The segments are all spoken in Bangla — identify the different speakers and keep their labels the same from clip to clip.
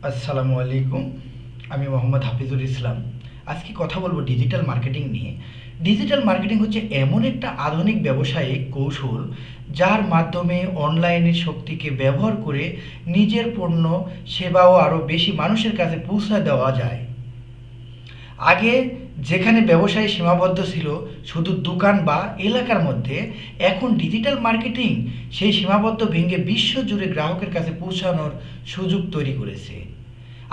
Speaker 1: আসসালামু আলাইকুম। আমি মোহাম্মদ হাফিজুল ইসলাম। আজকে কথা বলবো ডিজিটাল মার্কেটিং নিয়ে। ডিজিটাল মার্কেটিং হচ্ছে এমন একটা আধুনিক ব্যবসায়িক কৌশল যার মাধ্যমে অনলাইনের শক্তিকে ব্যবহার করে নিজের পণ্য সেবাও আরও বেশি মানুষের কাছে পৌঁছে দেওয়া যায়। আগে যেখানে ব্যবসায় সীমাবদ্ধ ছিল শুধু দোকান বা এলাকার মধ্যে, এখন ডিজিটাল মার্কেটিং সেই সীমাবদ্ধ ভেঙে বিশ্বজুড়ে গ্রাহকের কাছে পৌঁছানোর সুযোগ তৈরি করেছে।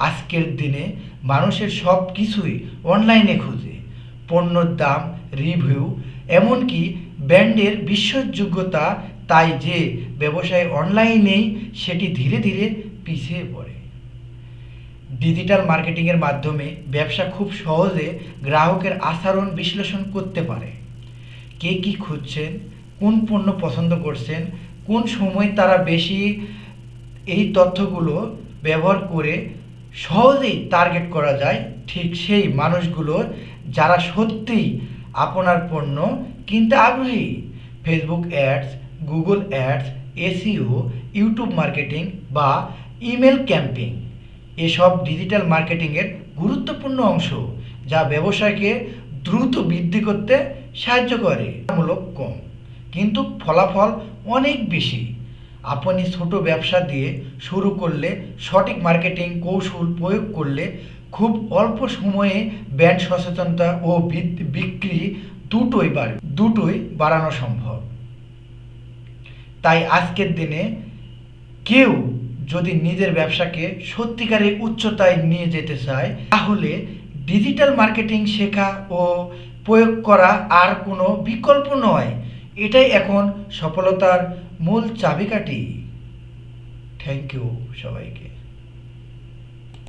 Speaker 1: আজকের দিনে মানুষের সব কিছুই অনলাইনে খুঁজে, পণ্যর দাম, রিভিউ, এমনকি ব্র্যান্ডের বিশ্বাসযোগ্যতা। তাই যে ব্যবসায় অনলাইনেই সেটি ধীরে ধীরে পিছিয়ে পড়ে। ডিজিটাল মার্কেটিংয়ের মাধ্যমে ব্যবসা খুব সহজে গ্রাহকের আচরণ বিশ্লেষণ করতে পারে। কে কী খুঁজছেন, কোন পণ্য পছন্দ করছেন, কোন সময় তারা বেশি, এই তথ্যগুলো ব্যবহার করে সহজেই টার্গেট করা যায় ঠিক সেই মানুষগুলোর যারা সত্যিই আপনার পণ্য কিনতে আগ্রহী। Facebook ads, Google ads, SEO, YouTube marketing বা ইমেল ক্যাম্পেইন এসব ডিজিটাল মার্কেটিংয়ের গুরুত্বপূর্ণ অংশ, যা ব্যবসায়কে দ্রুত বৃদ্ধি করতে সাহায্য করে। মূলক কম, কিন্তু ফলাফল অনেক বেশি। আপনি ছোট ব্যবসা দিয়ে শুরু করলে সঠিক মার্কেটিং কৌশল প্রয়োগ করলে খুব অল্প সময়ে ব্র্যান্ড সচেতনতা ও বিক্রি দুটোই বাড়ানো সম্ভব। তাই আজকের দিনে কেউ যদি নিজের ব্যবসাকে সত্যিকারের উচ্চতায় নিয়ে যেতে চায়, তাহলে ডিজিটাল মার্কেটিং শেখা ও প্রয়োগ করা আর কোনো বিকল্প নয়। এটাই এখন সফলতার মূল চাবিকাঠি। থ্যাংক ইউ সবাইকে।